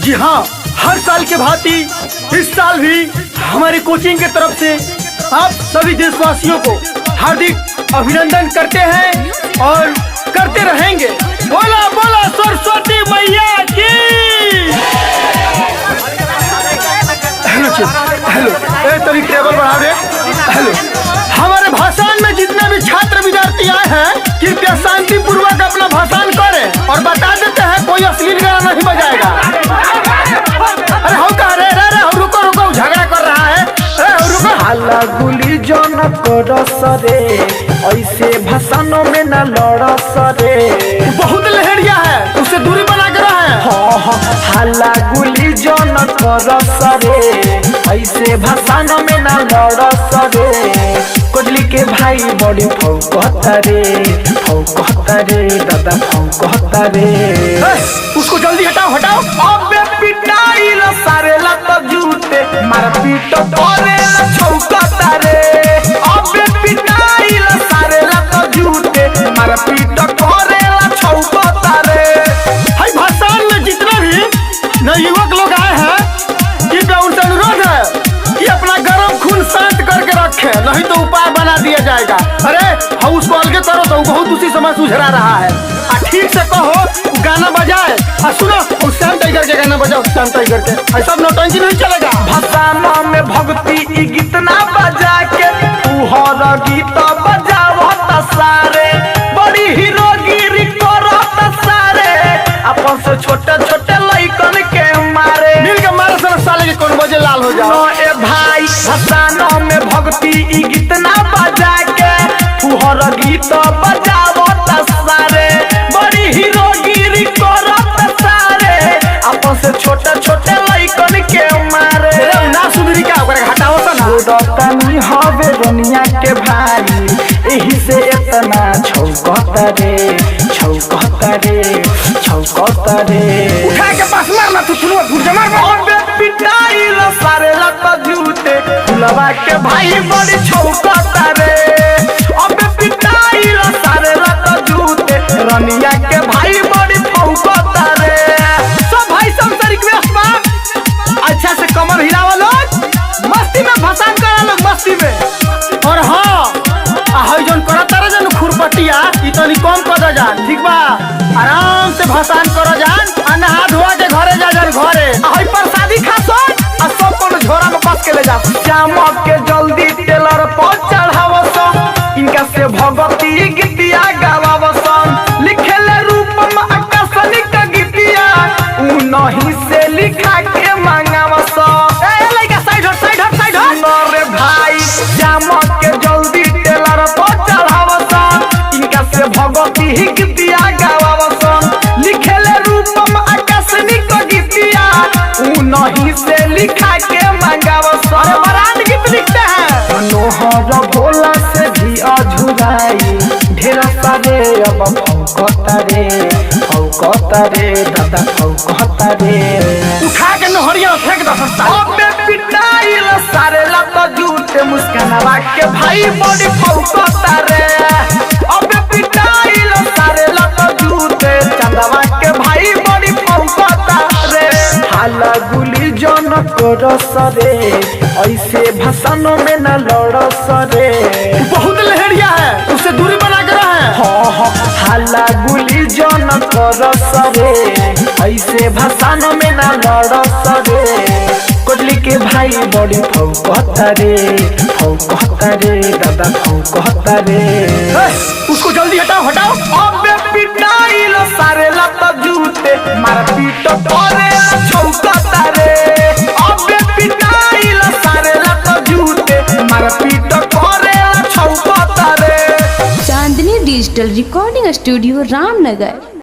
जी हाँ, हर साल के भांति इस साल भी हमारी कोचिंग के तरफ से आप सभी देशवासियों को हार्दिक अभिनंदन करते हैं और करते रहेंगे। बोला बोला सरस्वती मैया की। हेलो, तभी टेबल बढ़ा दे। हेलो, हमारे भाषण में जितने भी छात्र विद्यार्थी आए हैं कृपया शांति पूर्वक अपना भाषण करें और बता देते हैं कोई अश्लील गाना नहीं बजाएगा। अरे हो कह रहे रुको रुको, झगड़ा कर रहा है। रुको, हाला गुली जन कर सरे, ऐसे भाषणों में न लड़ सरे। बहुत लहरिया है, उससे दूरी बना कर रहा है। हाला गुली जन कर सरे, ऐसे भाषणों में न लड़ सरे। कोजली के भाई बड़ी फौकता रे दादा फौकता रे। उसको जल्दी हटाओ हटाओ। अबे पिटाई ल सारे लत जूते, मार पीट करे ल छौकता रे। अबे पिटाई ल सारे लत जूते, मार पीट करे ल छौकता रे। भाई भाषण में जितने भी नवयुवक लोग आए हैं कृपया उनसे अनुरोध है कि अपना गर्म खून शांत करके रखे, नहीं तो उपाय बना दिया जाएगा। अरे हम उसको अलगे करो तो बहुत उसी समय सुझरा रहा है। ठीक से कहो, गाना बजाए। सुनो, उस श्याम टाइगर के गाना बजाओ, श्याम टाइगर के। ऐसा नौटंकी नहीं चलेगा। भाषण में भक्ति गीत ना बजा के तू हर गीत बजावत सारे। बड़ी हीरोगिरी करत सारे, अपन से छोटे छोटे लइकन के मारे। मिल के मारे सर साले के कौन बजे लाल हो जाओ। ए भाई भाषण में भक्ति गीत ना बजा के तू हर गीत बजावत सारे। बड़ी हीरोगिरी करत सारे, अपन से छोटे छोटे लइकन के मारे। ना सुधरी क्या ओकरा हटाओ तो ना। रतनी हवे दुनिया के भाई, एही से इतना छौकता रे। उठा के पास मारना तू, सुनो घुर मार। अबे पिटाई ल सारे लत जूते, फुलवा के भाई बड़ी छौकता रे। अबे पिटाई ल सारे लत जूते, रनिया के भाई बड़ी फौकता रे। सब भाई सब से रिक्वेस्ट बा, अच्छा से कमर हिलावा लोग, मस्ती में भाषण करा लोग, मस्ती में। और हाँ, हई जोन करत रे जन खुरपटिया ई तनी कम कर दे जान, ठीक बा। आराम से भाषण करो जान, आ नहा धोआ के घरे जा जान घरे। हई प्रसादी खासो आ सब को झोरा में कस के ले जा। श्याम के जल्दी टेलर पर चढ़ावसन, इनका से भगवती गीतिया गावावसन। लिखेले रूपम आकाशनिक गीतिया, उ नहीं से लिखा के मांगावसन। ए लइका साइड हट साइड हट साइड हट। रे भाई श्याम के जल्दी टेलर पर चढ़ावसन, इनका से भगवती गीतिया गावावसन। लिखेले रूपम आकाशनिक गीतिया, उ नहीं से लिखा के मांगावसन। अरे बरांड गीत लिखते हैं। मनोहर भोला से भी अझुराई, ढेर सारे अब फौकता रे दादा फौकता रे। उठा के नहरिया फेंक दो सस्ता। अबे पिटाई ल सारे लत जूते, मुस्कानवा के भाई बड़ी फौकता रे। अबे पिटाई ल सारे लत जूते, चंदवा के भाई बड़ी फौकता रे। हाला गुली जन कर सरे, ऐसे भाषणों में न लड़ सरे। बहुत लहरिया है, उससे दूरी बना कर रहा है। हाला गुली जन कर सरे, ऐसे भाषणों में न लड़ सरे। कोजली के भाई बड़ी फौकता रे दादा फौकता रे। उसको जल्दी हटाओ हटाओ। अबे पिटाई ल सारे लत जूते, मार पीट करे ल छौकता रे। अबे पिटाई ल सारे लत जूते, मार पीट करे ल छौकता रे। चांदनी डिजिटल रिकॉर्डिंग स्टूडियो रामनगर।